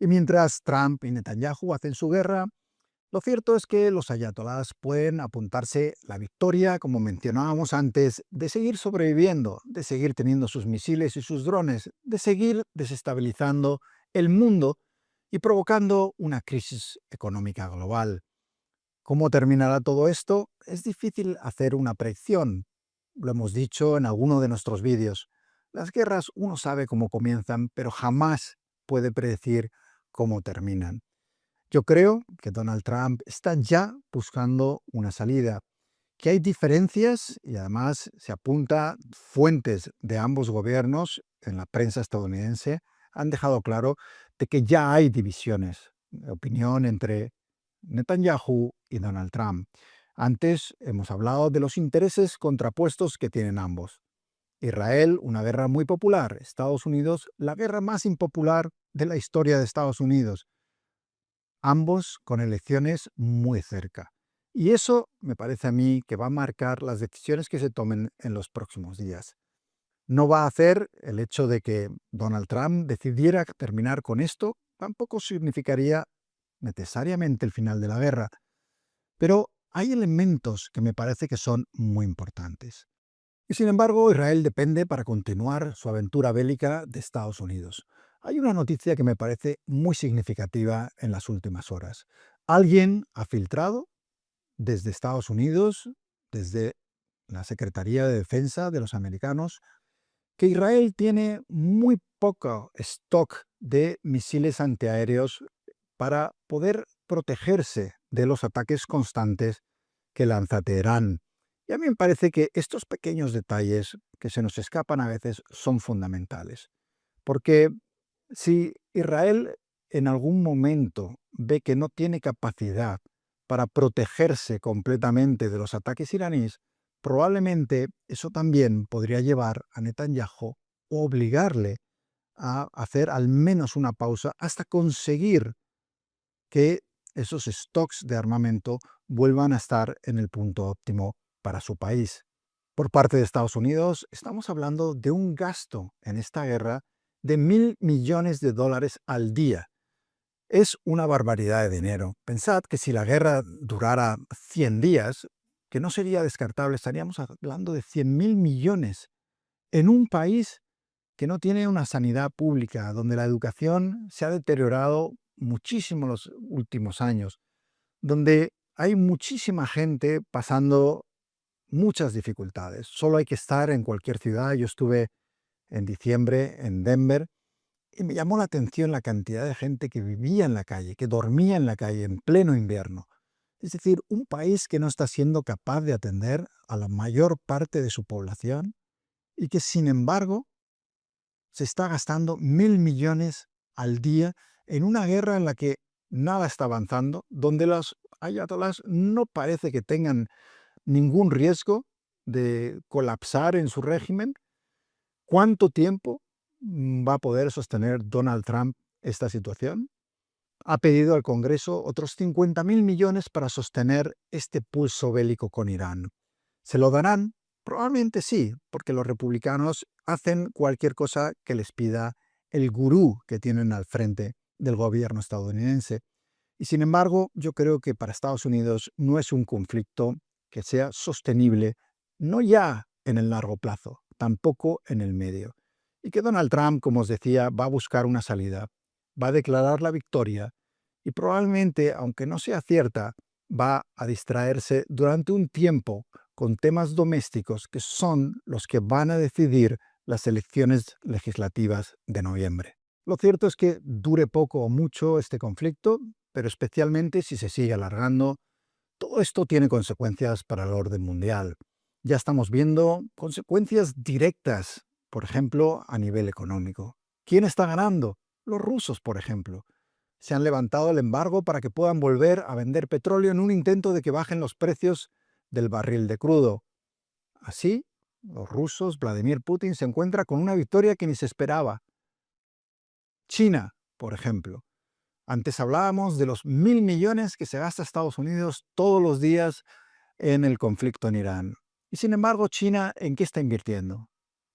Y mientras Trump y Netanyahu hacen su guerra, lo cierto es que los ayatolás pueden apuntarse la victoria, como mencionábamos antes, de seguir sobreviviendo, de seguir teniendo sus misiles y sus drones, de seguir desestabilizando el mundo y provocando una crisis económica global. ¿Cómo terminará todo esto? Es difícil hacer una predicción. Lo hemos dicho en alguno de nuestros vídeos. Las guerras uno sabe cómo comienzan, pero jamás puede predecir cómo terminan. Yo creo que Donald Trump está ya buscando una salida, que hay diferencias y además se apunta fuentes de ambos gobiernos en la prensa estadounidense han dejado claro de que ya hay divisiones de opinión entre Netanyahu y Donald Trump. Antes hemos hablado de los intereses contrapuestos que tienen ambos. Israel, una guerra muy popular. Estados Unidos, la guerra más impopular de la historia de Estados Unidos. Ambos con elecciones muy cerca. Y eso me parece a mí que va a marcar las decisiones que se tomen en los próximos días. No va a hacer el hecho de que Donald Trump decidiera terminar con esto, tampoco significaría necesariamente el final de la guerra, pero hay elementos que me parece que son muy importantes. Y sin embargo, Israel depende para continuar su aventura bélica de Estados Unidos. Hay una noticia que me parece muy significativa en las últimas horas. Alguien ha filtrado desde Estados Unidos, desde la Secretaría de Defensa de los americanos, que Israel tiene muy poco stock de misiles antiaéreos para poder protegerse de los ataques constantes que lanza Teherán. Y a mí me parece que estos pequeños detalles que se nos escapan a veces son fundamentales. Porque si Israel en algún momento ve que no tiene capacidad para protegerse completamente de los ataques iraníes, probablemente eso también podría llevar a Netanyahu o obligarle a hacer al menos una pausa hasta conseguir que esos stocks de armamento vuelvan a estar en el punto óptimo para su país. Por parte de Estados Unidos, estamos hablando de un gasto en esta guerra de $1.000 millones al día. Es una barbaridad de dinero. Pensad que si la guerra durara 100 días, que no sería descartable, estaríamos hablando de 100.000 millones en un país que no tiene una sanidad pública, donde la educación se ha deteriorado muchísimo los últimos años, donde hay muchísima gente pasando muchas dificultades. Solo hay que estar en cualquier ciudad. Yo estuve en diciembre en Denver y me llamó la atención la cantidad de gente que vivía en la calle, que dormía en la calle en pleno invierno. Es decir, un país que no está siendo capaz de atender a la mayor parte de su población y que, sin embargo, se está gastando 1.000 millones al día en una guerra en la que nada está avanzando, donde los ayatolás no parece que tengan ningún riesgo de colapsar en su régimen. ¿Cuánto tiempo va a poder sostener Donald Trump esta situación? Ha pedido al Congreso otros 50.000 millones para sostener este pulso bélico con Irán. ¿Se lo darán? Probablemente sí, porque los republicanos hacen cualquier cosa que les pida el gurú que tienen al frente del gobierno estadounidense. Y sin embargo, yo creo que para Estados Unidos no es un conflicto que sea sostenible, no ya en el largo plazo, tampoco en el medio. Y que Donald Trump, como os decía, va a buscar una salida, va a declarar la victoria y probablemente, aunque no sea cierta, va a distraerse durante un tiempo con temas domésticos que son los que van a decidir las elecciones legislativas de noviembre. Lo cierto es que dure poco o mucho este conflicto, pero especialmente si se sigue alargando, todo esto tiene consecuencias para el orden mundial. Ya estamos viendo consecuencias directas, por ejemplo, a nivel económico. ¿Quién está ganando? Los rusos, por ejemplo. Se han levantado el embargo para que puedan volver a vender petróleo en un intento de que bajen los precios del barril de crudo. Así, los rusos, Vladimir Putin, se encuentra con una victoria que ni se esperaba. China, por ejemplo. Antes hablábamos de los 1.000 millones que se gasta Estados Unidos todos los días en el conflicto en Irán. Y sin embargo, China, ¿en qué está invirtiendo?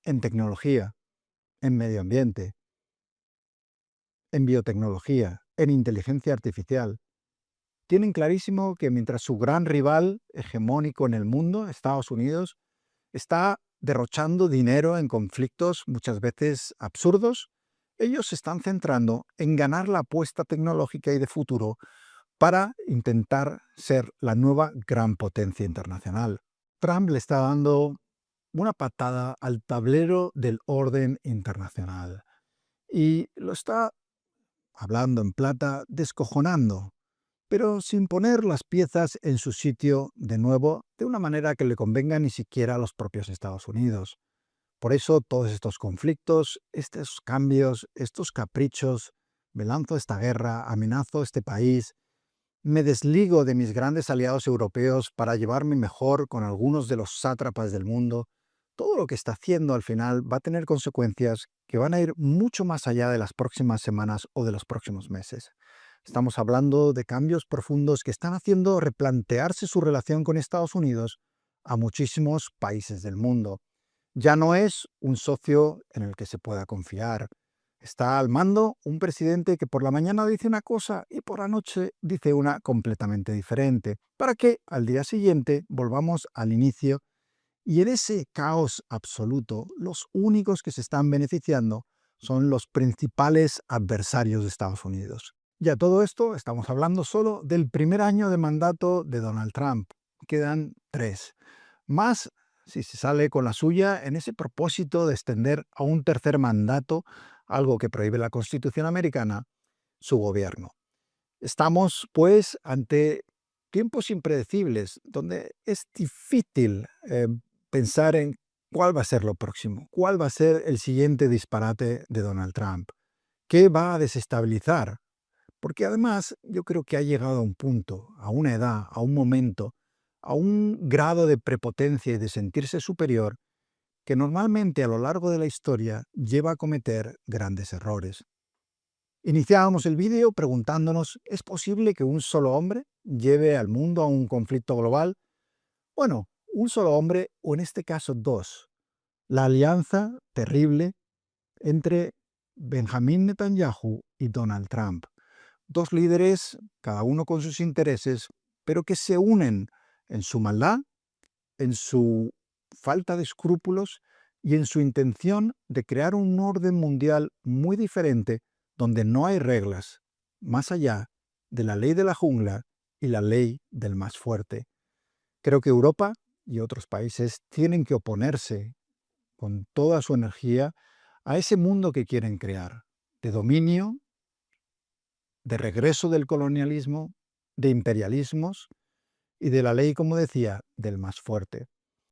En tecnología, en medio ambiente, en biotecnología, en inteligencia artificial. Tienen clarísimo que mientras su gran rival hegemónico en el mundo, Estados Unidos, está derrochando dinero en conflictos muchas veces absurdos, ellos se están centrando en ganar la apuesta tecnológica y de futuro para intentar ser la nueva gran potencia internacional. Trump le está dando una patada al tablero del orden internacional y lo está, hablando en plata, descojonando, pero sin poner las piezas en su sitio de nuevo de una manera que le convenga ni siquiera a los propios Estados Unidos. Por eso todos estos conflictos, estos cambios, estos caprichos, me lanzo a esta guerra, amenazo a este país, me desligo de mis grandes aliados europeos para llevarme mejor con algunos de los sátrapas del mundo. Todo lo que está haciendo al final va a tener consecuencias que van a ir mucho más allá de las próximas semanas o de los próximos meses. Estamos hablando de cambios profundos que están haciendo replantearse su relación con Estados Unidos a muchísimos países del mundo. Ya no es un socio en el que se pueda confiar. Está al mando un presidente que por la mañana dice una cosa y por la noche dice una completamente diferente, para que al día siguiente volvamos al inicio y en ese caos absoluto los únicos que se están beneficiando son los principales adversarios de Estados Unidos. Y a todo esto estamos hablando solo del primer año de mandato de Donald Trump. Quedan 3. Más si se sale con la suya en ese propósito de extender a un tercer mandato, algo que prohíbe la Constitución americana, su gobierno. Estamos, pues, ante tiempos impredecibles, donde es difícil pensar en cuál va a ser lo próximo, cuál va a ser el siguiente disparate de Donald Trump, qué va a desestabilizar. Porque además yo creo que ha llegado a un punto, a una edad, a un momento, a un grado de prepotencia y de sentirse superior que normalmente a lo largo de la historia lleva a cometer grandes errores. Iniciábamos el vídeo preguntándonos, ¿es posible que un solo hombre lleve al mundo a un conflicto global? Bueno, un solo hombre, o en este caso dos. La alianza terrible entre Benjamín Netanyahu y Donald Trump. Dos líderes, cada uno con sus intereses, pero que se unen en su maldad, en su falta de escrúpulos y en su intención de crear un orden mundial muy diferente donde no hay reglas, más allá de la ley de la jungla y la ley del más fuerte. Creo que Europa y otros países tienen que oponerse con toda su energía a ese mundo que quieren crear, de dominio, de regreso del colonialismo, de imperialismos y de la ley, como decía, del más fuerte.